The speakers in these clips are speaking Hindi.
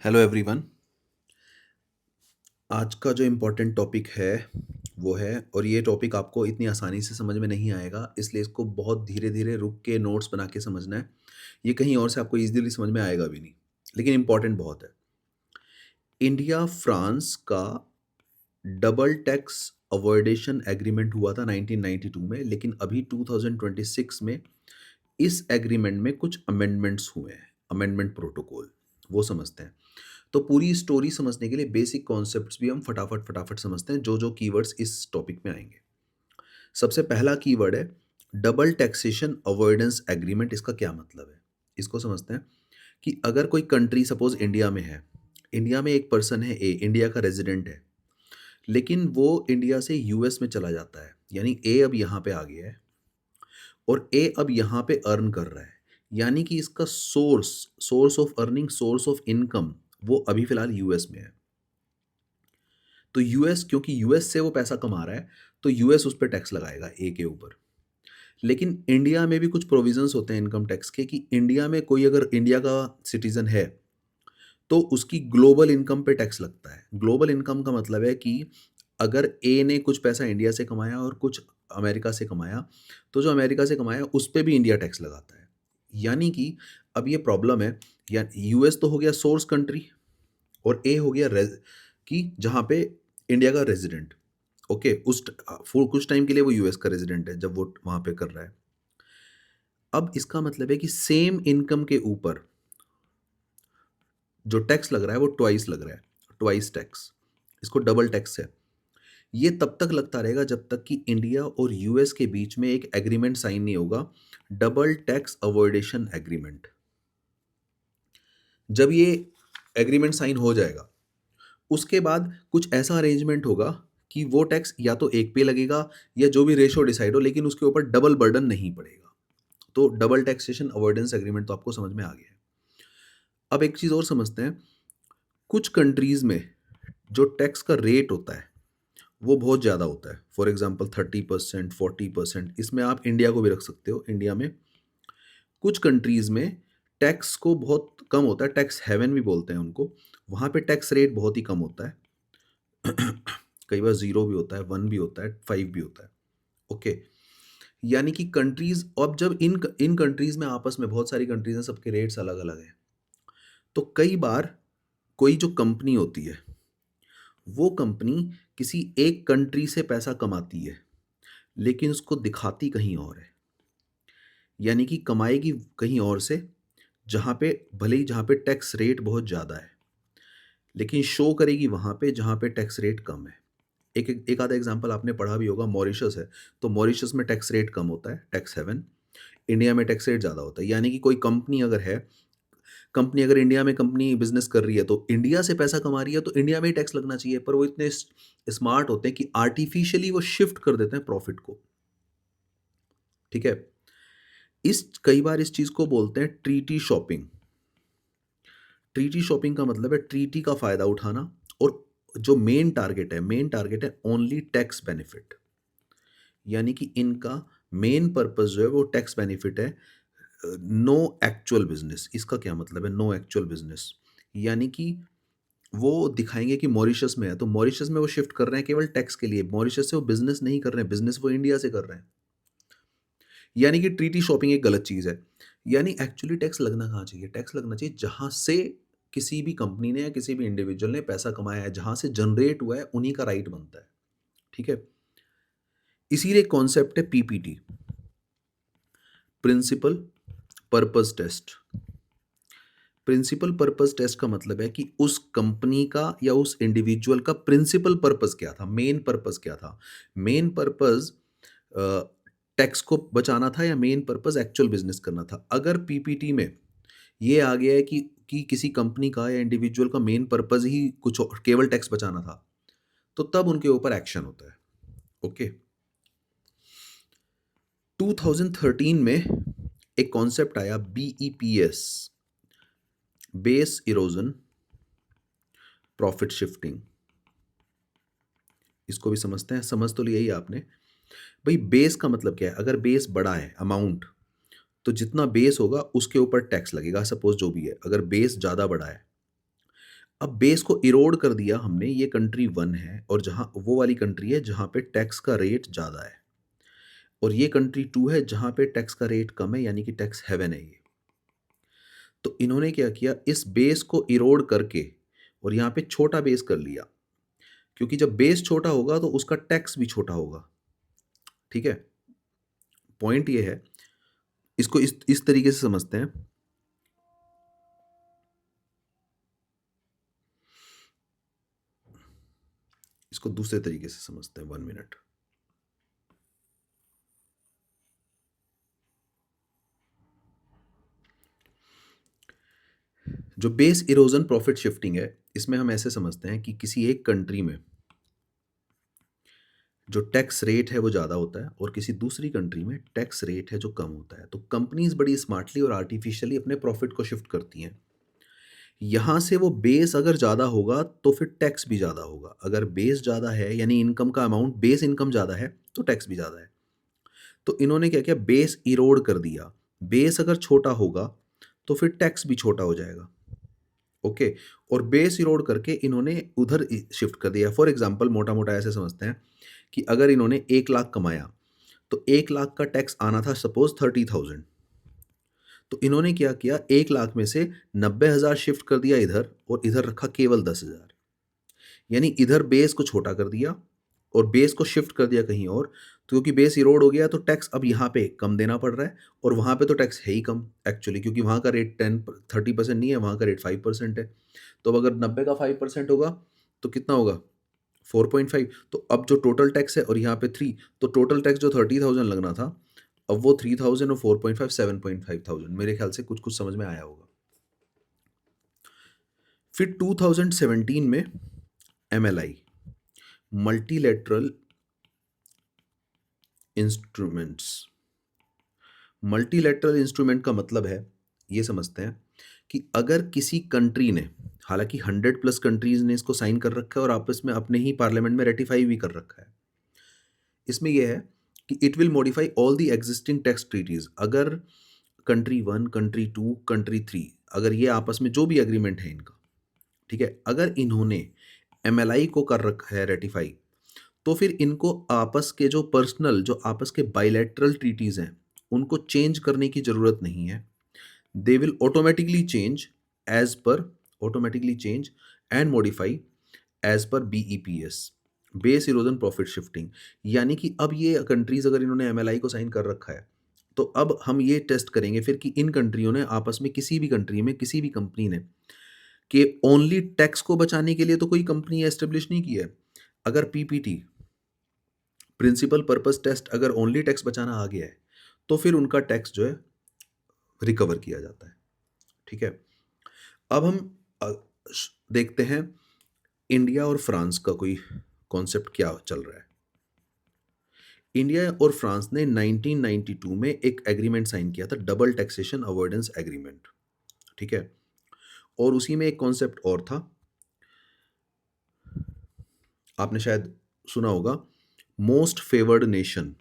Hello everyone. आज का जो इम्पोर्टेंट टॉपिक है वो है, और ये टॉपिक आपको इतनी आसानी से समझ में नहीं आएगा, इसलिए इसको बहुत धीरे धीरे रुक के नोट्स बना के समझना है। ये कहीं और से आपको इजीली समझ में आएगा भी नहीं, लेकिन इम्पोर्टेंट बहुत है। इंडिया फ्रांस का डबल टैक्स अवॉइडेशन एग्रीमेंट हुआ था 1992 में, लेकिन अभी 2026 में इस एग्रीमेंट में कुछ अमेंडमेंट्स हुए हैं, अमेंडमेंट प्रोटोकॉल, वो समझते हैं। तो पूरी स्टोरी समझने के लिए बेसिक कॉन्सेप्ट्स भी हम फटाफट फटाफट समझते हैं, जो जो कीवर्ड्स इस टॉपिक में आएंगे। सबसे पहला कीवर्ड है डबल टैक्सेशन अवॉइडेंस एग्रीमेंट। इसका क्या मतलब है, इसको समझते हैं। कि अगर कोई कंट्री सपोज इंडिया में है, इंडिया में एक पर्सन है ए, इंडिया का रेजिडेंट है, लेकिन वो इंडिया से यूएस में चला जाता है, यानी ए अब यहाँ पे आ गया है और ए अब यहाँ पे अर्न कर रहा है, यानी कि इसका source source of earning, source of income वो अभी फिलहाल यूएस में है। तो यूएस, क्योंकि यूएस से वो पैसा कमा रहा है, तो यूएस उस पर टैक्स लगाएगा ए के ऊपर। लेकिन इंडिया में भी कुछ प्रोविजंस होते हैं इनकम टैक्स के, कि इंडिया में कोई अगर इंडिया का सिटीजन है तो उसकी ग्लोबल इनकम पे टैक्स लगता है। ग्लोबल इनकम का मतलब है कि अगर ए ने कुछ पैसा इंडिया से कमाया और कुछ अमेरिका से कमाया, तो जो अमेरिका से कमाया उस पे भी इंडिया टैक्स लगाता है। यानी कि अब ये प्रॉब्लम है, या यूएस तो हो गया सोर्स कंट्री और ए हो गया कि जहाँ पे इंडिया का रेजिडेंट। ओके, फॉर कुछ टाइम के लिए वो यूएस का रेजिडेंट है जब वो वहाँ पे कर रहा है। अब इसका मतलब है कि सेम इनकम के ऊपर जो टैक्स लग रहा है वो ट्वाइस लग रहा है, ट्वाइस टैक्स। इसको डबल टैक्स है। ये तब तक लगता रहेगा जब तक कि इंडिया और यूएस के बीच में एक एग्रीमेंट साइन नहीं होगा, डबल टैक्स अवॉइडेशन एग्रीमेंट। जब ये एग्रीमेंट साइन हो जाएगा, उसके बाद कुछ ऐसा अरेंजमेंट होगा कि वो टैक्स या तो एक पे लगेगा या जो भी रेशो डिसाइड हो, लेकिन उसके ऊपर डबल बर्डन नहीं पड़ेगा। तो डबल टैक्सेशन अवॉइडेंस एग्रीमेंट तो आपको समझ में आ गया है। अब एक चीज़ और समझते हैं। कुछ कंट्रीज़ में जो टैक्स का रेट होता है वो बहुत ज़्यादा होता है। For example 30%, 40%। इसमें आप इंडिया को भी रख सकते हो। इंडिया में कुछ कंट्रीज़ में टैक्स को बहुत कम होता है, टैक्स हेवन भी बोलते हैं उनको। वहाँ पे टैक्स रेट बहुत ही कम होता है। कई बार 0 भी होता है, 1 भी होता है, 5 भी होता है। ओके, यानी कि कंट्रीज़, अब जब इन इन कंट्रीज़ में आपस में बहुत सारी कंट्रीज़ हैं, सबके रेट्स अलग-अलग हैं। तो कई बार कोई जो कंपनी होती है, वो कंपनी किसी एक कंट्री से पैसा कमाती है, लेकिन उसको दिखाती कहीं और है। यानी कि कमाएगी कहीं और से, जहाँ पे भले ही जहाँ पे टैक्स रेट बहुत ज़्यादा है, लेकिन शो करेगी वहाँ पे जहाँ पे टैक्स रेट कम है। एक आधा एग्ज़ाम्पल आपने पढ़ा भी होगा, मॉरिशस है, तो मॉरिशस में टैक्स रेट कम होता है, टैक्स हेवन। इंडिया में टैक्स रेट ज़्यादा होता है। यानी कि कोई कंपनी अगर है, कंपनी अगर इंडिया में कंपनी बिज़नेस कर रही है, तो इंडिया से पैसा कमा रही है, तो इंडिया में ही टैक्स लगना चाहिए। पर वो इतने स्मार्ट होते हैं कि आर्टिफ़िशियली वो शिफ्ट कर देते हैं प्रॉफ़िट को। ठीक है? कई बार इस चीज़ को बोलते हैं ट्रीटी शॉपिंग। ट्रीटी शॉपिंग का मतलब है ट्रीटी का फ़ायदा उठाना, और जो मेन टारगेट है ओनली टैक्स बेनिफिट। यानी कि इनका मेन पर्पस जो है वो टैक्स बेनिफिट है, नो एक्चुअल बिजनेस। इसका क्या मतलब है नो एक्चुअल बिजनेस? यानी कि वो दिखाएंगे कि मॉरिशस में है, तो मॉरिशस में वो शिफ्ट कर रहे हैं केवल टैक्स के लिए। मॉरिशस से वो बिजनेस नहीं कर रहे हैं, बिजनेस वो इंडिया से कर रहे हैं। यानी कि ट्रीटी शॉपिंग एक गलत चीज़ है। यानी एक्चुअली टैक्स लगना कहाँ चाहिए? टैक्स लगना चाहिए जहाँ से किसी भी कंपनी ने या किसी भी इंडिविजुअल ने पैसा कमाया है, जहाँ से जनरेट हुआ है, उन्हीं का राइट बनता है। ठीक है? इसीलिए कॉन्सेप्ट है PPT, principal purpose test. Principal purpose test का मतलब है कि उस कंपनी का या उस इंडिविजुअल का प्रिंसिपल पर्पस क्या था, मेन पर्पस क्या था। मेन पर्पस टैक्स को बचाना था, या मेन पर्पस एक्चुअल बिजनेस करना था। अगर पीपीटी में ये आ गया है कि किसी कंपनी का या इंडिविजुअल का मेन पर्पस ही कुछ और, केवल टैक्स बचाना था, तो तब उनके ऊपर एक्शन होता है। ओके, 2013 में एक कॉन्सेप्ट आया बीईपीएस, बेस इरोजन प्रॉफिट शिफ्टिंग। इसको भी समझते हैं, समझ तो लिया ही आपने। भाई बेस का मतलब क्या है? अगर बेस बड़ा है अमाउंट, तो जितना बेस होगा उसके ऊपर टैक्स लगेगा। सपोज जो भी है, अगर बेस ज़्यादा बड़ा है, अब बेस को इरोड कर दिया हमने, ये कंट्री 1 है और जहाँ वो वाली कंट्री है जहाँ पे टैक्स का रेट ज़्यादा है, और ये कंट्री 2 है जहाँ पे टैक्स का रेट कम है, यानी कि टैक्स हेवन है ये। तो इन्होंने क्या किया, इस बेस को इरोड करके और यहाँ पे छोटा बेस कर लिया, क्योंकि जब बेस छोटा होगा तो उसका टैक्स भी छोटा होगा। ठीक है? पॉइंट ये है, इसको इस तरीके से समझते हैं। इसको दूसरे तरीके से समझते हैं, 1 मिनट। जो बेस इरोजन प्रॉफिट शिफ्टिंग है, इसमें हम ऐसे समझते हैं कि किसी एक कंट्री में जो टैक्स रेट है वो ज़्यादा होता है और किसी दूसरी कंट्री में टैक्स रेट है जो कम होता है। तो कंपनीज बड़ी स्मार्टली और आर्टिफिशियली अपने प्रॉफिट को शिफ्ट करती हैं। यहाँ से वो बेस अगर ज़्यादा होगा तो फिर टैक्स भी ज़्यादा होगा। अगर बेस ज़्यादा है यानी इनकम का अमाउंट, बेस इनकम ज़्यादा है तो टैक्स भी ज़्यादा है। तो इन्होंने क्या किया, बेस इरोड कर दिया। बेस अगर छोटा होगा तो फिर टैक्स भी छोटा हो जाएगा। ओके, और बेस इरोड करके इन्होंने उधर शिफ्ट कर दिया। फॉर एग्जांपल मोटा मोटा ऐसे समझते हैं कि अगर इन्होंने 1 लाख कमाया तो 1 लाख का टैक्स आना था सपोज 30,000। तो इन्होंने क्या किया, 1 लाख में से 90,000 शिफ्ट कर दिया इधर और इधर रखा केवल 10,000। यानी इधर बेस को छोटा कर दिया और बेस को शिफ्ट कर दिया कहीं और। तो क्योंकि बेस इरोड हो गया तो टैक्स अब यहाँ पे कम देना पड़ रहा है, और वहाँ पे तो टैक्स है ही कम एक्चुअली, क्योंकि वहाँ का रेट 30% नहीं है, वहाँ का रेट 5% है। तो अब अगर 90 का 5% होगा तो कितना होगा, 4.5। तो अब जो टोटल टैक्स है और यहाँ पे 3, तो टोटल टैक्स जो 30,000 लगना था, अब वो 3,000 और 4.5 7.5 मेरे ख्याल से कुछ कुछ समझ में आया होगा। फिर 2017 में एमएलआई, मल्टीलेटरल इंस्ट्रूमेंट्स। मल्टीलेटरल इंस्ट्रूमेंट का मतलब है, ये समझते हैं कि अगर किसी कंट्री ने, हालांकि 100+ कंट्रीज ने इसको साइन कर रखा है और आपस में अपने ही पार्लियामेंट में रेटिफाई भी कर रखा है, इसमें यह है कि it will modify all the existing tax treaties. अगर कंट्री 1, कंट्री 2, कंट्री 3, अगर ये आपस में जो भी एग्रीमेंट है इनका, ठीक है, अगर इन्होंने एमएलआई को कर रखा है रेटिफाई, तो फिर इनको आपस के जो पर्सनल, जो आपस के बायलैटरल ट्रीटीज हैं, उनको चेंज करने की जरूरत नहीं है। They will automatically change and modify as per BEPS, base erosion profit shifting. यानी कि अब ये कंट्रीज, अगर इन्होंने एमएलआई को साइन कर रखा है, तो अब हम ये टेस्ट करेंगे फिर कि इन कंट्रियों ने आपस में, किसी भी कंट्री में किसी भी कंपनी ने, कि ओनली टैक्स को बचाने के लिए तो कोई कंपनी एस्टेब्लिश नहीं की है। अगर पीपीटी, प्रिंसिपल पर्पस टेस्ट, अगर ओनली टैक्स बचाना आ गया है तो फिर उनका टैक्स जो है रिकवर किया जाता है। ठीक है, अब हम देखते हैं इंडिया और फ्रांस का कोई कॉन्सेप्ट क्या चल रहा है। इंडिया और फ्रांस ने 1992 में एक एग्रीमेंट साइन किया था, डबल टैक्सेशन अवॉइडेंस एग्रीमेंट। ठीक है, और उसी में एक कॉन्सेप्ट और था, आपने शायद सुना होगा, most favoured nation.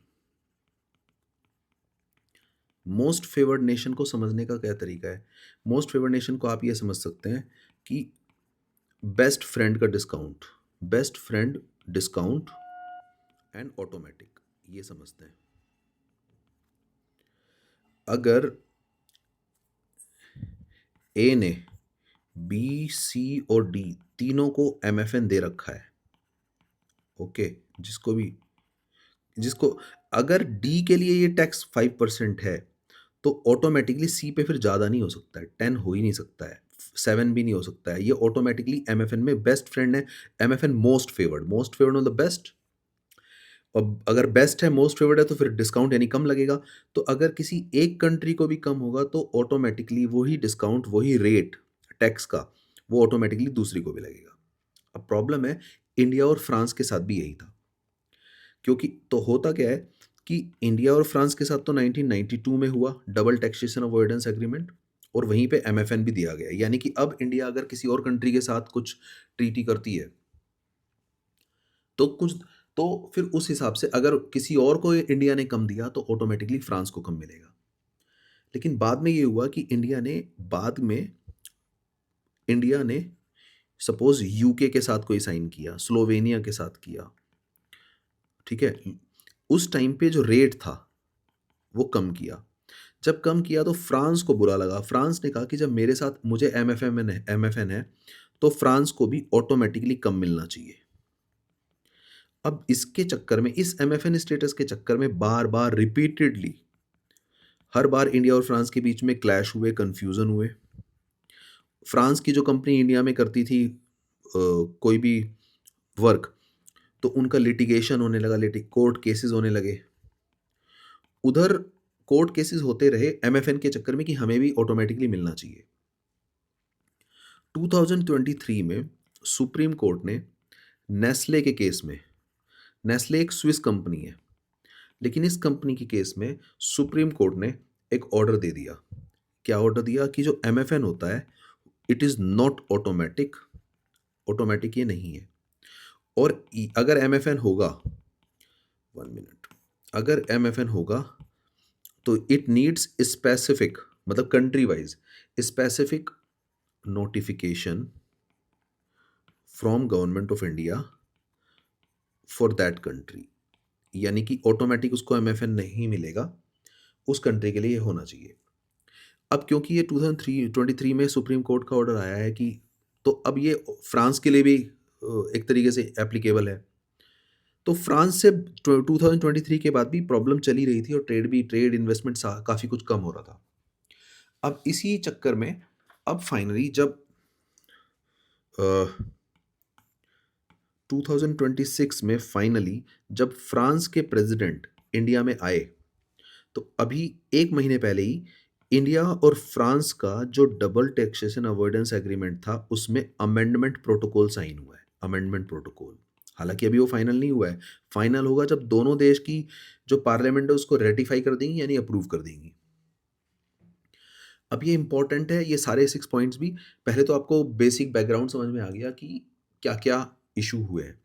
Most favoured nation को समझने का क्या तरीका है? मोस्ट फेवर्ड नेशन को आप ये समझ सकते हैं कि बेस्ट फ्रेंड का discount, best friend discount and automatic, ये समझते हैं। अगर ए ने बी, सी और डी तीनों को एमएफएन दे रखा है, ओके, जिसको अगर डी के लिए ये टैक्स 5% है, तो ऑटोमेटिकली सी पे फिर ज़्यादा नहीं हो सकता है, 10 हो ही नहीं सकता है, 7 भी नहीं हो सकता है, ये ऑटोमेटिकली एमएफएन में बेस्ट फ्रेंड है। MFN most favoured, most favoured मतलब बेस्ट। और अगर बेस्ट है, मोस्ट फेवर्ड है, तो फिर डिस्काउंट यानी कम लगेगा। तो अगर किसी एक कंट्री को भी कम होगा तो ऑटोमेटिकली वही डिस्काउंट, वही रेट टैक्स का, वो ऑटोमेटिकली दूसरी को भी लगेगा। अब प्रॉब्लम है, इंडिया और फ्रांस के साथ भी यही था। क्योंकि तो होता क्या है कि इंडिया और फ्रांस के साथ तो 1992 में हुआ डबल टैक्सेशन अवॉइडेंस एग्रीमेंट, और वहीं पे एमएफएन भी दिया गया। यानी कि अब इंडिया अगर किसी और कंट्री के साथ कुछ ट्रीटी करती है तो कुछ, तो फिर उस हिसाब से अगर किसी और को इंडिया ने कम दिया तो ऑटोमेटिकली फ्रांस को कम मिलेगा। लेकिन बाद में ये हुआ कि इंडिया ने सपोज यूके के साथ कोई साइन किया, स्लोवेनिया के साथ किया, ठीक है, उस टाइम पे जो रेट था वो कम किया। जब कम किया तो फ्रांस को बुरा लगा। फ्रांस ने कहा कि जब मेरे साथ मुझे एमएफएन है तो फ्रांस को भी ऑटोमेटिकली कम मिलना चाहिए। अब इसके चक्कर में, इस एमएफएन स्टेटस के चक्कर में बार बार रिपीटेडली हर बार इंडिया और फ्रांस के बीच में क्लैश हुए, कंफ्यूजन हुए। फ्रांस की जो कंपनी इंडिया में करती थी कोई भी वर्क, तो उनका लिटिगेशन होने लगा, कोर्ट केसेस होने लगे। उधर कोर्ट केसेस होते रहे एमएफएन के चक्कर में कि हमें भी ऑटोमेटिकली मिलना चाहिए। 2023 में सुप्रीम कोर्ट ने नेस्ले के केस में, नेस्ले एक स्विस कंपनी है, लेकिन इस कंपनी के केस में सुप्रीम कोर्ट ने एक ऑर्डर दे दिया। क्या ऑर्डर दिया? कि जो एमएफएन होता है it is not automatic, automatic ये नहीं है। और अगर एमएफएन होगा, 1 मिनट, अगर एमएफएन होगा तो इट नीड्स स्पेसिफिक, मतलब country wise specific notification from government of India for that country. यानी कि ऑटोमेटिक उसको एमएफएन नहीं मिलेगा, उस कंट्री के लिए ये होना चाहिए। अब क्योंकि ये 2023 में सुप्रीम कोर्ट का ऑर्डर आया है कि, तो अब ये फ्रांस के लिए भी एक तरीके से एप्लीकेबल है। तो फ्रांस से 2023 के बाद भी प्रॉब्लम चली रही थी और ट्रेड इन्वेस्टमेंट काफ़ी कुछ कम हो रहा था। अब इसी चक्कर में अब फाइनली जब 2026 में फाइनली जब फ्रांस के प्रेसिडेंट इंडिया में आए, तो अभी 1 महीने पहले ही इंडिया और फ्रांस का जो डबल टैक्सेशन अवॉइडेंस एग्रीमेंट था उसमें अमेंडमेंट प्रोटोकॉल साइन हुआ है। अमेंडमेंट प्रोटोकॉल, हालांकि अभी वो फाइनल नहीं हुआ है। फाइनल होगा जब दोनों देश की जो पार्लियामेंट है उसको रेटिफाई कर देंगी, यानी अप्रूव कर देंगी। अब ये इंपॉर्टेंट है, ये सारे 6 पॉइंट्स भी। पहले तो आपको बेसिक बैकग्राउंड समझ में आ गया कि क्या क्या इशू हुए हैं।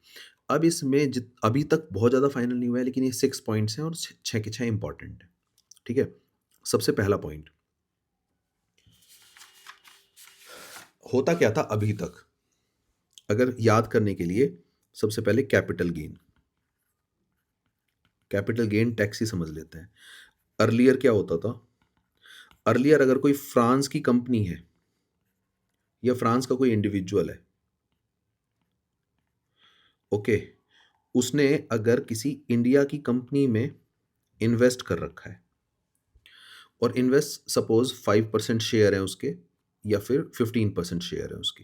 अब इसमें अभी तक बहुत ज़्यादा फाइनल नहीं हुआ है, लेकिन ये 6 पॉइंट्स हैं और 6 के 6 इंपॉर्टेंट है। ठीक है, सबसे पहला पॉइंट, होता क्या था अभी तक, अगर याद करने के लिए सबसे पहले capital gain, capital gain tax ही समझ लेते हैं। अर्लियर क्या होता था? अर्लियर अगर कोई फ्रांस की कंपनी है या फ्रांस का कोई इंडिविजुअल है, ओके, उसने अगर किसी इंडिया की कंपनी में इन्वेस्ट कर रखा है और इन्वेस्ट सपोज 5% शेयर है उसके या फिर 15% शेयर है उसके,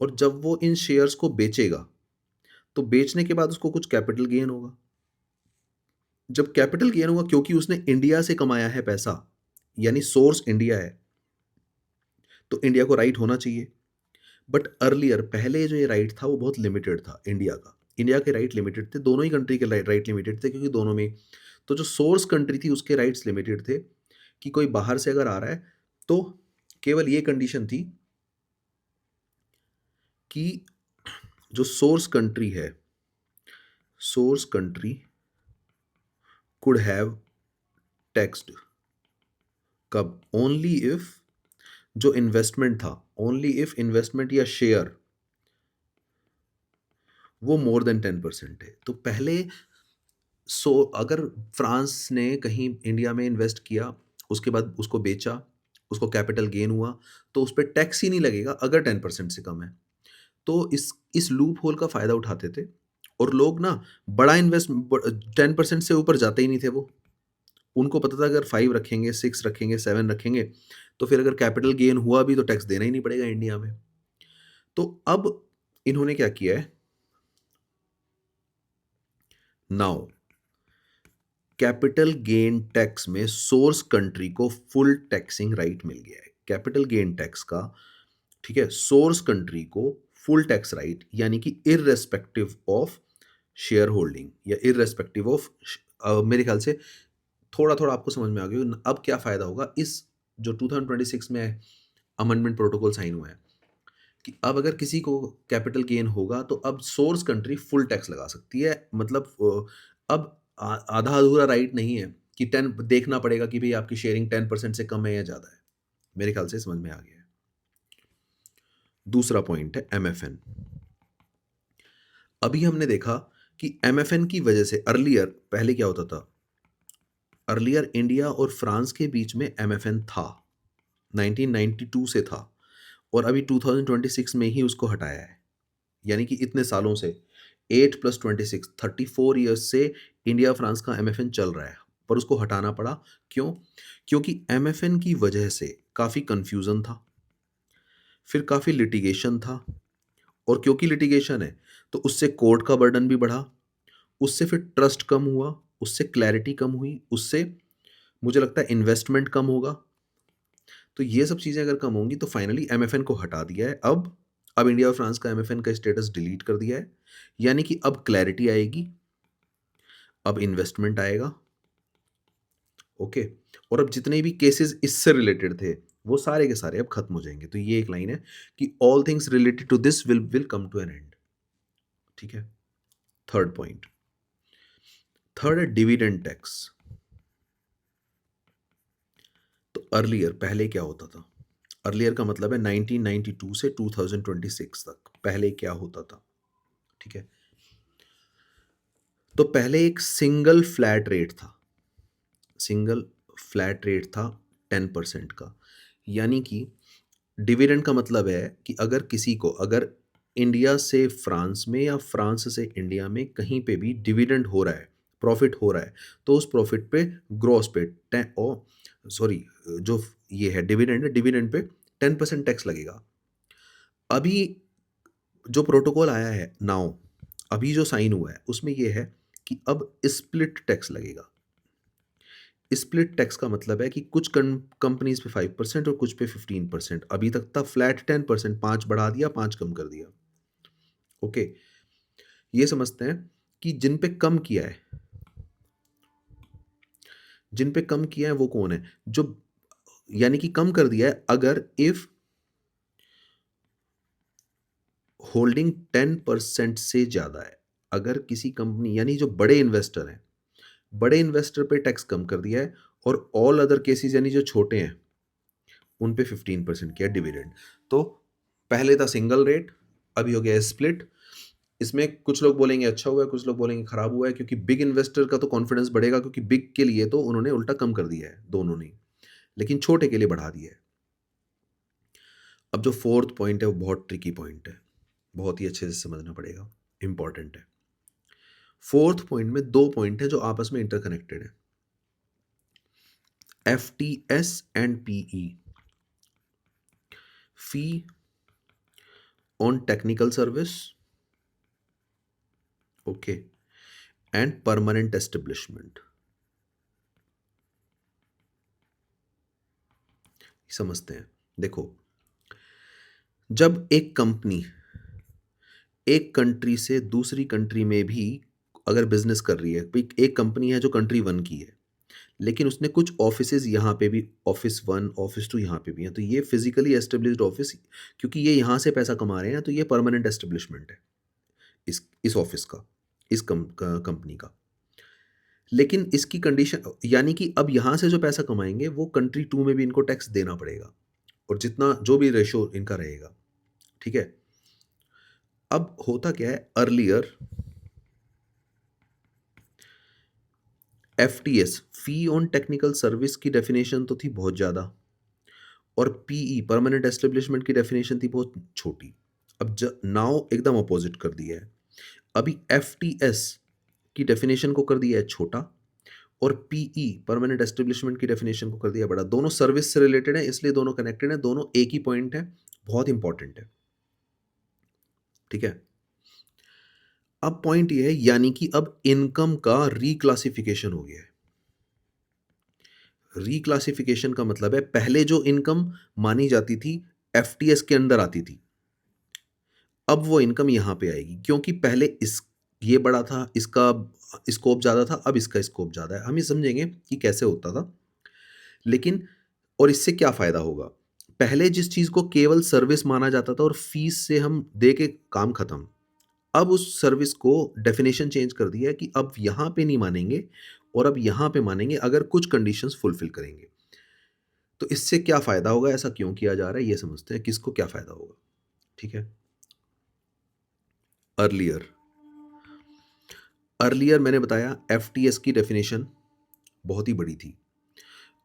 और जब वो इन शेयर्स को बेचेगा तो बेचने के बाद उसको कुछ कैपिटल गेन होगा। जब कैपिटल गेन होगा, क्योंकि उसने इंडिया से कमाया है पैसा, यानी सोर्स इंडिया है, तो इंडिया को राइट होना चाहिए। बट अर्लियर, पहले जो ये राइट था वो बहुत लिमिटेड था इंडिया का। इंडिया के राइट लिमिटेड थे, दोनों ही कंट्री के राइट लिमिटेड थे, क्योंकि दोनों में तो जो सोर्स कंट्री थी उसके राइट्स लिमिटेड थे कि कोई बाहर से अगर आ रहा है तो केवल ये कंडीशन थी कि जो सोर्स कंट्री है, source country could have taxed, कब? ओनली इफ जो इन्वेस्टमेंट था, ओनली इफ इन्वेस्टमेंट या शेयर वो मोर देन 10% है। तो पहले अगर फ्रांस ने कहीं इंडिया में इन्वेस्ट किया, उसके बाद उसको बेचा, उसको कैपिटल गेन हुआ, तो उस पे टैक्स ही नहीं लगेगा अगर 10% से कम है। तो इस लूप होल का फ़ायदा उठाते थे और लोग ना बड़ा 10% से ऊपर जाते ही नहीं थे वो। उनको पता था अगर 5 रखेंगे, 6 रखेंगे, 7 रखेंगे, तो फिर अगर कैपिटल गेन हुआ भी तो टैक्स देना ही नहीं पड़ेगा इंडिया में। तो अब इन्होंने क्या किया है, नाउ कैपिटल गेन टैक्स में सोर्स कंट्री को फुल टैक्सिंग राइट मिल गया है। कैपिटल गेन टैक्स का, ठीक है, सोर्स कंट्री को फुल टैक्स राइट, यानी कि इररेस्पेक्टिव ऑफ शेयर होल्डिंग या इररेस्पेक्टिव ऑफ, मेरे ख्याल से थोड़ा थोड़ा आपको समझ में आ गया। अब क्या फ़ायदा होगा इस जो 2026 में अमेंडमेंट प्रोटोकॉल साइन हुआ है, कि अब अगर किसी को कैपिटल गेन होगा तो अब सोर्स कंट्री फुल टैक्स लगा सकती है। मतलब अब आधा अधूरा राइट नहीं है कि 10 देखना पड़ेगा कि भाई आपकी शेयरिंग 10% से कम है या ज़्यादा है। मेरे ख्याल से समझ में आ गया है। दूसरा पॉइंट है एमएफएन। अभी हमने देखा कि एमएफएन की वजह से अर्लियर पहले क्या होता था, अर्लियर इंडिया और फ्रांस के बीच में एमएफएन था, 1992 से था, और अभी 2026 में ही उसको हटाया है। यानी कि इतने सालों से 8 + 26 34 ईयर्स से इंडिया फ्रांस का एमएफएन चल रहा है, पर उसको हटाना पड़ा। क्यों? क्योंकि एमएफएन की वजह से काफ़ी कन्फ्यूज़न था, फिर काफ़ी लिटिगेशन था, और क्योंकि लिटिगेशन है तो उससे कोर्ट का बर्डन भी बढ़ा, उससे फिर ट्रस्ट कम हुआ, उससे क्लैरिटी कम हुई, उससे मुझे लगता है इन्वेस्टमेंट कम होगा। तो ये सब चीज़ें अगर कम होंगी तो फाइनली एमएफएन को हटा दिया है। अब इंडिया और फ्रांस का एमएफएन का स्टेटस डिलीट कर दिया है। यानी कि अब क्लैरिटी आएगी, अब इन्वेस्टमेंट आएगा, ओके। और अब जितने भी केसेस इससे रिलेटेड थे वो सारे के सारे अब खत्म हो जाएंगे। तो ये एक लाइन है कि all things related to this will come to an end. ठीक है। थर्ड पॉइंट, थर्ड है डिविडेंड टैक्स। तो अर्लियर पहले क्या होता था? अर्लियर का मतलब है 1992 से 2026 तक पहले क्या होता था? ठीक है। तो पहले एक सिंगल फ्लैट रेट था, सिंगल फ्लैट रेट था 10% का। यानी कि डिविडेंड का मतलब है कि अगर किसी को, अगर इंडिया से फ्रांस में या फ्रांस से इंडिया में कहीं पे भी डिविडेंड हो रहा है, प्रॉफिट हो रहा है, तो उस प्रॉफिट पे ग्रॉस पे सॉरी, जो ये है डिविडेंड है, डिविडेंड पे 10% टैक्स लगेगा। अभी जो प्रोटोकॉल आया है नाउ, अभी जो साइन हुआ है उसमें ये है कि अब स्प्लिट टैक्स लगेगा। स्प्लिट टैक्स का मतलब है कि कुछ कंपनीज पे 5% और कुछ पे 15%। अभी तक था फ्लैट 10%, 5 बढ़ा दिया, 5 कम कर दिया। ओके। ये समझते हैं कि जिन पे कम किया है, जिन पे कम किया है वो कौन है? जो, यानी कि कम कर दिया है अगर इफ होल्डिंग 10% से ज्यादा है। अगर किसी कंपनी, यानी जो बड़े इन्वेस्टर हैं, बड़े इन्वेस्टर पे टैक्स कम कर दिया है, और ऑल अदर केसेस यानी जो छोटे हैं उन पे 15% किया डिविडेंड। तो पहले था सिंगल रेट, अभी हो गया स्प्लिट। इसमें कुछ लोग बोलेंगे अच्छा हुआ है, कुछ लोग बोलेंगे खराब हुआ है, क्योंकि बिग इन्वेस्टर का तो कॉन्फिडेंस बढ़ेगा, क्योंकि बिग के लिए तो उन्होंने उल्टा कम कर दिया है, दोनों ने, लेकिन छोटे के लिए बढ़ा दिया है। अब जो फोर्थ पॉइंट है वो बहुत ट्रिकी पॉइंट है, बहुत ही अच्छे से समझना पड़ेगा, इंपॉर्टेंट है। फोर्थ पॉइंट में दो पॉइंट है जो आपस में इंटरकनेक्टेड है, FTS and PE, fee on technical service, okay, and permanent establishment. समझते हैं। देखो, जब एक कंपनी एक कंट्री से दूसरी कंट्री में भी अगर बिजनेस कर रही है, एक कंपनी है जो कंट्री 1 की है, लेकिन उसने कुछ ऑफिसेज यहाँ पे भी, ऑफिस 1 ऑफिस 2 यहाँ पे भी हैं, तो ये फिजिकली एस्टेब्लिश्ड ऑफिस, क्योंकि ये यहाँ से पैसा कमा रहे हैं तो ये परमानेंट एस्टेब्लिशमेंट है इस ऑफिस का, इस कंपनी का। लेकिन इसकी कंडीशन, यानी कि अब यहाँ से जो पैसा कमाएंगे वो कंट्री 2 में भी इनको टैक्स देना पड़ेगा, और जितना जो भी रेशो इनका रहेगा। ठीक है। अब होता क्या है, earlier FTS, fee on technical service की डेफिनेशन तो थी बहुत ज़्यादा, और PE, परमानेंट एस्टेब्लिशमेंट की डेफिनेशन थी बहुत छोटी। अब नाउ एकदम अपोजिट कर दिया है। अभी FTS की डेफिनेशन को कर दिया है छोटा, और PE, परमानेंट एस्टेब्लिशमेंट की डेफिनेशन को कर दिया बड़ा। दोनों सर्विस से रिलेटेड है, इसलिए दोनों कनेक्टेड है, दोनों एक ही पॉइंट है, बहुत इंपॉर्टेंट है। ठीक है। अब पॉइंट ये है, यानी कि अब इनकम का रिक्लासिफिकेशन हो गया है। रिक्लासिफिकेशन का मतलब है पहले जो इनकम मानी जाती थी FTS के अंदर आती थी, अब वो इनकम यहां पे आएगी, क्योंकि पहले इस ये बड़ा था, इसका स्कोप ज्यादा था, अब इसका स्कोप ज्यादा है। हम ये समझेंगे कि कैसे होता था, लेकिन और इससे क्या फायदा होगा। पहले जिस चीज को केवल सर्विस माना जाता था और फीस से हम दे के काम खत्म, अब उस सर्विस को डेफिनेशन चेंज कर दिया है कि अब यहां पे नहीं मानेंगे, और अब यहां पे मानेंगे अगर कुछ कंडीशंस फुलफिल करेंगे। तो इससे क्या फायदा होगा, ऐसा क्यों किया जा रहा है, ये समझते हैं किसको क्या फायदा होगा। ठीक है। अर्लियर अर्लियर मैंने बताया एफटीएस की डेफिनेशन बहुत ही बड़ी थी।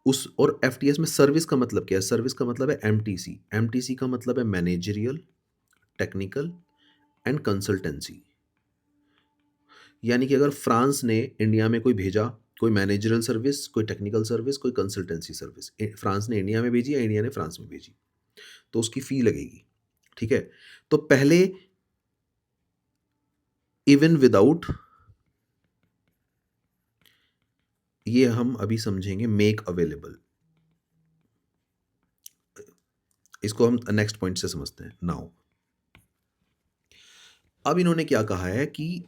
उस और एफटीएस में सर्विस का मतलब क्या है? सर्विस का मतलब है एमटीसी। एमटीसी का मतलब है मैनेजरियल, टेक्निकल एंड कंसल्टेंसी। यानी कि अगर फ्रांस ने इंडिया में कोई भेजा, कोई मैनेजरल सर्विस, कोई टेक्निकल सर्विस, कोई कंसल्टेंसी सर्विस, फ्रांस ने इंडिया में भेजी या इंडिया ने फ्रांस में भेजी, तो उसकी फी लगेगी। ठीक है। तो पहले इवन विदाउट, ये हम अभी समझेंगे मेक अवेलेबल। इसको हम नेक्स्ट पॉइंट से समझते हैं नाउ। अब इन्होंने क्या कहा है कि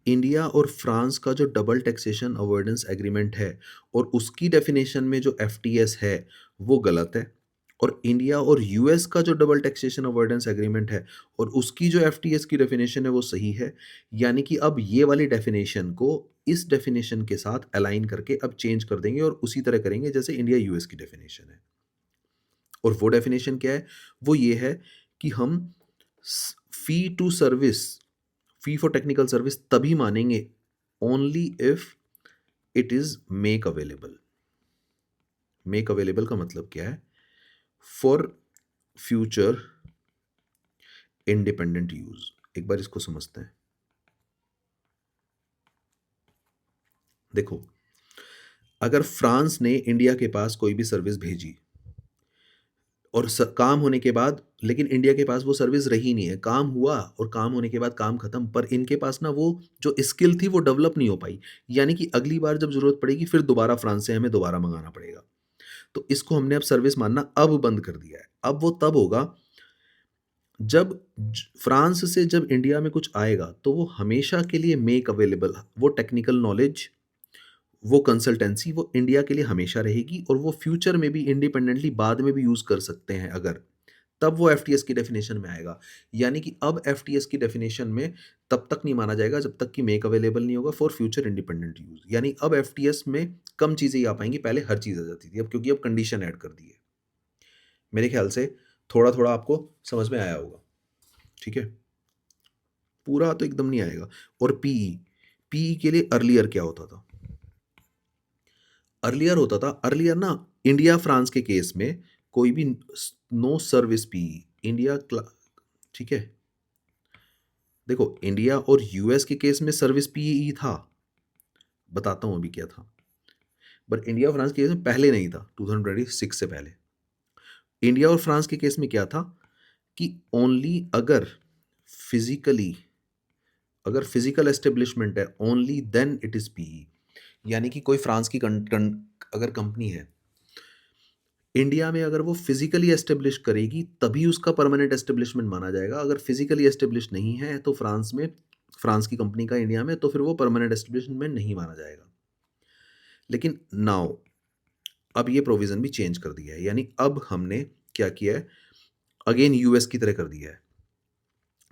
इंडिया और फ्रांस का जो डबल टैक्सेशन अवॉइडेंस एग्रीमेंट है और उसकी डेफिनेशन में जो एफटीएस है वो गलत है, और इंडिया और यूएस का जो डबल टैक्सेशन अवॉइडेंस एग्रीमेंट है और उसकी जो एफटीएस की डेफिनेशन है वो सही है। यानी कि अब ये वाली डेफिनेशन को इस डेफिनेशन के साथ अलाइन करके अब चेंज कर देंगे और उसी तरह करेंगे जैसे इंडिया यूएस की डेफिनेशन है। और वो डेफिनेशन क्या है? वो ये है कि हम fee to service, fee for technical service तभी मानेंगे only if it is make available. Make available का मतलब क्या है? For future independent use. एक बार इसको समझते हैं। देखो, अगर फ्रांस ने इंडिया के पास कोई भी सर्विस भेजी और काम होने के बाद, लेकिन इंडिया के पास वो सर्विस रही नहीं है, काम हुआ और काम होने के बाद काम खत्म, पर इनके पास ना वो जो स्किल थी वो डेवलप नहीं हो पाई। यानी कि अगली बार जब जरूरत पड़ेगी फिर दोबारा फ्रांस से हमें दोबारा मंगाना पड़ेगा। तो इसको हमने अब सर्विस मानना अब बंद कर दिया है। अब वो तब होगा जब फ्रांस से जब इंडिया में कुछ आएगा तो वो हमेशा के लिए मेक अवेलेबल, वो टेक्निकल नॉलेज, वो कंसल्टेंसी वो इंडिया के लिए हमेशा रहेगी और वो फ्यूचर में भी इंडिपेंडेंटली बाद में भी यूज़ कर सकते हैं अगर, तब वो एफटीएस की डेफिनेशन में आएगा। यानी कि अब एफटीएस की डेफिनेशन में तब तक नहीं माना जाएगा जब तक कि मेक अवेलेबल नहीं होगा फॉर फ्यूचर इंडिपेंडेंट यूज़। यानी अब एफटीएस में कम चीज़ें ही आ पाएंगी, पहले हर चीज़ आ जाती थी, अब क्योंकि अब कंडीशन ऐड कर दी है। मेरे ख्याल से थोड़ा-थोड़ा आपको समझ में आया होगा। ठीक है? पूरा तो एकदम नहीं आएगा। और पीई, पीई के लिए अर्लियर क्या होता था? अर्लियर ना इंडिया फ्रांस के केस में कोई भी नो सर्विस पीई, ठीक है? देखो, इंडिया और यूएस के केस में सर्विस पीई था। बताता हूँ अभी क्या था। बट इंडिया और फ्रांस के केस में पहले नहीं था, 2026 से पहले। इंडिया और फ्रांस के केस में क्या था कि ओनली फिजिकली अगर फिजिकल एस्टेब्लिशमेंट है only then it is PE. यानी कि कोई फ्रांस की अगर कंपनी है इंडिया में, अगर वो फिजिकली एस्टेब्लिश करेगी तभी उसका परमानेंट एस्टेब्लिशमेंट माना जाएगा। अगर फिजिकली एस्टेब्लिश नहीं है तो फ्रांस की कंपनी का इंडिया में, तो फिर वो परमानेंट एस्टेब्लिशमेंट नहीं माना जाएगा। लेकिन नाउ अब ये प्रोविजन भी चेंज कर दिया है। यानी अब हमने क्या किया है, अगेन यूएस की तरह कर दिया है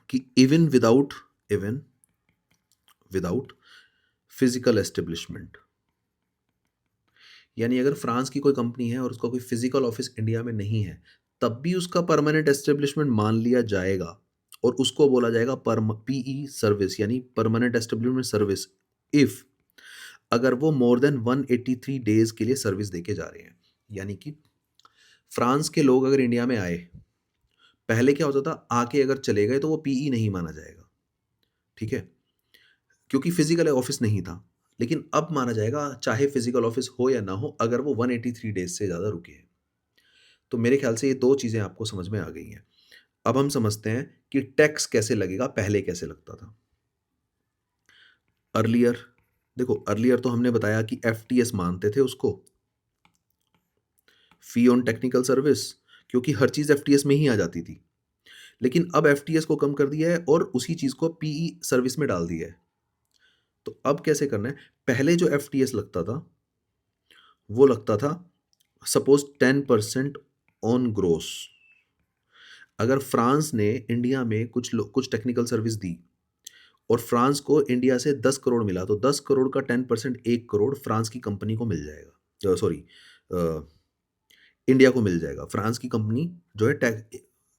कि इवन विदाउट फिजिकल एस्टेब्लिशमेंट। यानी अगर फ्रांस की कोई कंपनी है और उसका कोई फिजिकल ऑफिस इंडिया में नहीं है, तब भी उसका परमानेंट एस्टेब्लिशमेंट मान लिया जाएगा और उसको बोला जाएगा पीई सर्विस, यानी परमानेंट एस्टेब्लिशमेंट सर्विस, इफ अगर वो मोर देन 183 डेज के लिए सर्विस देके जा रहे हैं। यानी कि फ्रांस के लोग अगर इंडिया में आए, पहले क्या होता था, आके अगर चले गए तो वो पीई नहीं माना जाएगा। ठीक है? क्योंकि फिजिकल ऑफिस नहीं था। लेकिन अब माना जाएगा चाहे फिजिकल ऑफिस हो या ना हो, अगर वो 183 डेज से ज़्यादा रुके हैं। तो मेरे ख्याल से ये 2 चीज़ें आपको समझ में आ गई हैं। अब हम समझते हैं कि टैक्स कैसे लगेगा, पहले कैसे लगता था। अर्लियर, देखो अर्लियर तो हमने बताया कि एफटीएस मानते थे उसको, फी ऑन टेक्निकल सर्विस, क्योंकि हर चीज़ एफटीएस में ही आ जाती थी। लेकिन अब एफटीएस को कम कर दिया है और उसी चीज़ को पीई सर्विस में डाल दिया है। तो अब कैसे करना है? पहले जो एफटीएस लगता था वो लगता था सपोज 10% ऑन ग्रोस। अगर फ्रांस ने इंडिया में कुछ टेक्निकल सर्विस दी और फ्रांस को इंडिया से 10 करोड़ मिला, तो 10 करोड़ का 10% 1 करोड़ फ्रांस की कंपनी को मिल जाएगा। सॉरी, इंडिया को मिल जाएगा। फ्रांस की कंपनी जो है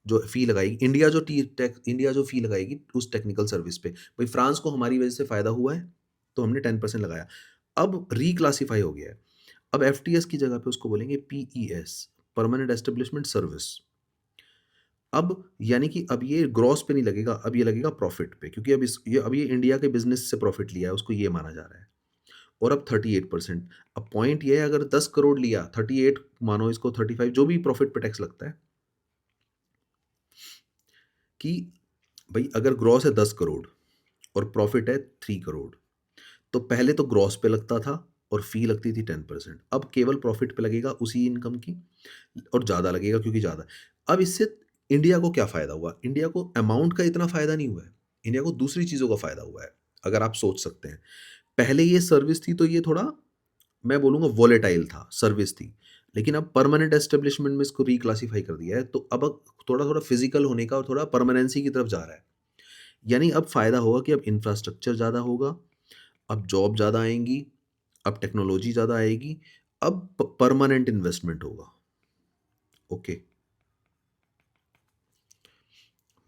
जो फ़ी लगाएगी इंडिया जो फ़ी लगाएगी उस टेक्निकल सर्विस पे। भाई फ्रांस को हमारी वज़ह से फ़ायदा हुआ है, तो हमने 10% लगाया। अब रिक्लासिफ़ाई हो गया है। अब एफटीएस की जगह पे उसको बोलेंगे पीईएस, परमानेंट एस्टेब्लिशमेंट सर्विस। अब यानी कि अब ये ग्रॉस पे नहीं लगेगा, अब ये लगेगा प्रॉफ़िट पे, क्योंकि अब ये इंडिया के बिज़नेस से प्रॉफ़िट लिया है, उसको ये माना जा रहा है। और अब 38%। अब पॉइंट ये है, अगर 10 करोड़ लिया, 38 मानो इसको 35, जो भी प्रॉफ़िट पे टैक्स लगता है, कि भई अगर ग्रॉस है 10 करोड़ और प्रॉफ़िट है 3 करोड़, तो पहले तो ग्रॉस पे लगता था और फ़ी लगती थी 10%। अब केवल प्रॉफ़िट पे लगेगा उसी इनकम की, और ज़्यादा लगेगा क्योंकि ज़्यादा। अब इससे इंडिया को क्या फ़ायदा हुआ? इंडिया को अमाउंट का इतना फ़ायदा नहीं हुआ है। इंडिया को दूसरी चीज़ों का फ़ायदा हुआ है, अगर आप सोच सकते हैं। पहले ये सर्विस थी तो ये थोड़ा, मैं बोलूँगा वोलेटाइल था, सर्विस थी। लेकिन अब परमानेंट एस्टेब्लिशमेंट में इसको रिक्लासिफ़ाई कर दिया है, तो अब थोड़ा-थोड़ा फ़िज़िकल होने का और थोड़ा परमानेंसी की तरफ जा रहा है। यानी अब फ़ायदा होगा कि अब इंफ्रास्ट्रक्चर ज़्यादा होगा, अब जॉब ज़्यादा आएँगी, अब टेक्नोलॉजी ज़्यादा आएगी, अब प परमानेंट इन्वेस्टमेंट होगा। ओके,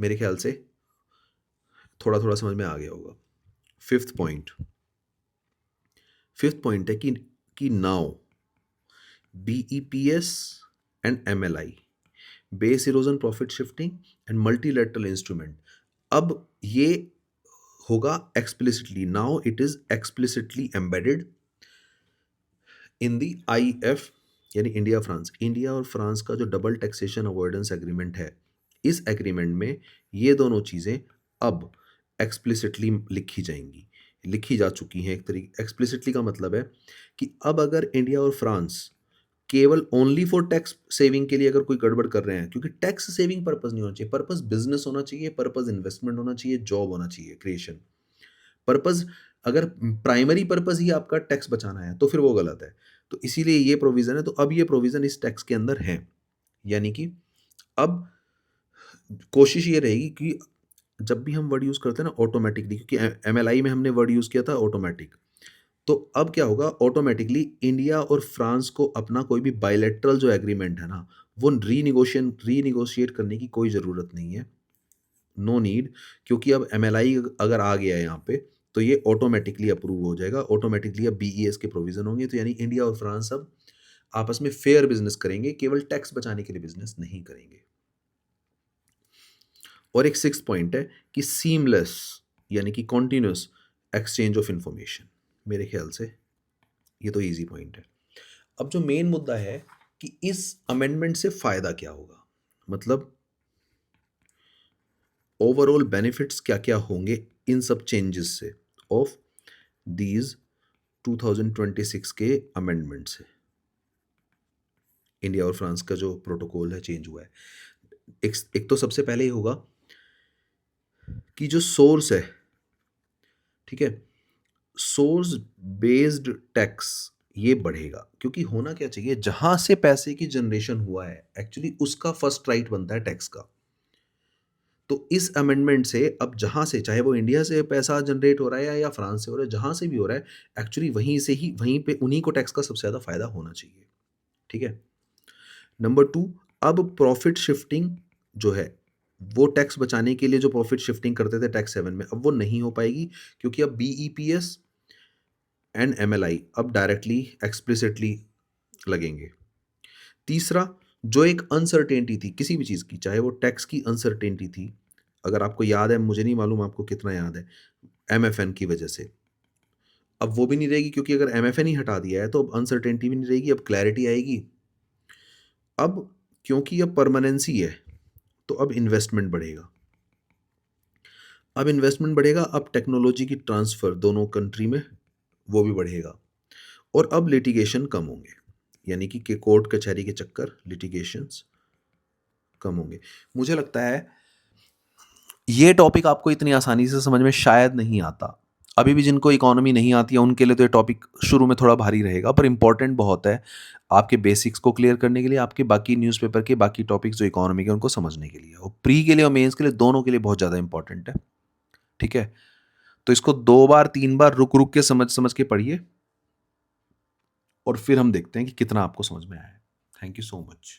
मेरे ख़्याल से थोड़ा-थोड़ा समझ में आ गया होगा। फिफ्थ पॉइंट फिफ्थ पॉइंट है कि now BEPS and MLI, base erosion profit shifting and multilateral instrument, अब ये होगा explicitly, now it is explicitly embedded in the IF, यानी इंडिया और फ्रांस का जो डबल टैक्सेशन अवॉइडेंस एग्रीमेंट है, इस एग्रीमेंट में ये दोनों चीज़ें अब एक्सप्लिसिटली लिखी जा चुकी हैं। एक तरीके एक्सप्लिसिटली का मतलब है कि अब अगर इंडिया और फ्रांस केवल ओनली फॉर टैक्स सेविंग के लिए अगर कोई गड़बड़ कर रहे हैं, क्योंकि टैक्स सेविंग पर्पस नहीं होना चाहिए, पर्पस बिजनेस होना चाहिए, पर्पस इन्वेस्टमेंट होना चाहिए, जॉब होना चाहिए, क्रिएशन पर्पस। अगर प्राइमरी पर्पस ही आपका टैक्स बचाना है तो फिर वो गलत है। तो इसीलिए ये प्रोविजन है, तो अब ये प्रोविजन इस टैक्स के अंदर है। यानी कि अब कोशिश ये रहेगी कि जब भी हम वर्ड यूज़ करते हैं ना ऑटोमेटिकली, क्योंकि एमएलआई में हमने वर्ड यूज़ किया था ऑटोमेटिक, तो अब क्या होगा, ऑटोमेटिकली इंडिया और फ्रांस को अपना कोई भी बायलैटरल जो एग्रीमेंट है ना, वो रीनिगोशिएट करने की कोई ज़रूरत नहीं है, नो नीड। क्योंकि अब एमएलआई अगर आ गया है यहाँ पे, तो ये ऑटोमेटिकली अप्रूव हो जाएगा, ऑटोमेटिकली अब बीईएस के प्रोविजन होंगे, तो यानी इंडिया और फ्रांस अब आपस में फेयर बिजनेस करेंगे, केवल टैक्स बचाने के लिए बिजनेस नहीं करेंगे। और एक सिक्स पॉइंट है कि सीमलेस, यानी कि कॉन्टिन्यूस एक्सचेंज ऑफ इंफॉर्मेशन। मेरे ख्याल से ये तो इजी पॉइंट है। अब जो मेन मुद्दा है कि इस अमेंडमेंट से फायदा क्या होगा, मतलब ओवरऑल बेनिफिट्स क्या क्या होंगे इन सब चेंजेस से, ऑफ दीज 2026 के अमेंडमेंट से। इंडिया और फ्रांस का जो प्रोटोकॉल है चेंज हुआ है, एक तो सबसे पहले ही होगा कि जो सोर्स है, ठीक है, सोर्स बेस्ड टैक्स ये बढ़ेगा, क्योंकि होना क्या चाहिए, जहां से पैसे की जनरेशन हुआ है एक्चुअली उसका फर्स्ट राइट बनता है टैक्स का। तो इस अमेंडमेंट से अब जहां से, चाहे वो इंडिया से पैसा जनरेट हो रहा है या फ्रांस से हो रहा है, जहां से भी हो रहा है, एक्चुअली वहीं पे उन्हीं को टैक्स का सबसे ज़्यादा फायदा होना चाहिए। ठीक है। नंबर टू, अब प्रॉफिट शिफ्टिंग जो है, वो टैक्स बचाने के लिए जो प्रॉफिट शिफ्टिंग करते थे टैक्स 7 में, अब वो नहीं हो पाएगी, क्योंकि अब बीईपीएस एंड एमएलआई अब डायरेक्टली एक्सप्लिसिटली लगेंगे। तीसरा, जो एक अनसर्टेनिटी थी किसी भी चीज़ की, चाहे वो टैक्स की अनसर्टेनिटी थी, अगर आपको याद है, मुझे नहीं मालूम आपको कितना याद है, एमएफएन की वजह से, अब वो भी नहीं रहेगी, क्योंकि अगर एमएफएन ही हटा दिया है तो अब अनसर्टेनिटी भी नहीं रहेगी, अब क्लैरिटी आएगी। अब क्योंकि अब परमानेंसी है, तो अब इन्वेस्टमेंट बढ़ेगा। अब टेक्नोलॉजी की ट्रांसफ़र दोनों कंट्री में वो भी बढ़ेगा, और अब लिटिगेशन कम होंगे, यानी कि कोर्ट कचहरी के चक्कर, लिटिगेशंस कम होंगे। मुझे लगता है ये टॉपिक आपको इतनी आसानी से समझ में शायद नहीं आता। अभी भी जिनको इकोनॉमी नहीं आती है उनके लिए तो ये टॉपिक शुरू में थोड़ा भारी रहेगा, पर इम्पोर्टेंट बहुत है आपके बेसिक्स को क्लियर करने के लिए, आपके बाकी न्यूज़पेपर के बाकी टॉपिक्स जो इकोनॉमी के उनको समझने के लिए, और प्री के लिए और मेंस के लिए, दोनों के लिए बहुत ज़्यादा इंपॉर्टेंट है। ठीक है, तो इसको 2 बार 3 बार रुक रुक के समझ समझ के पढ़िए, और फिर हम देखते हैं कि कितना आपको समझ में आया है। Thank you so much.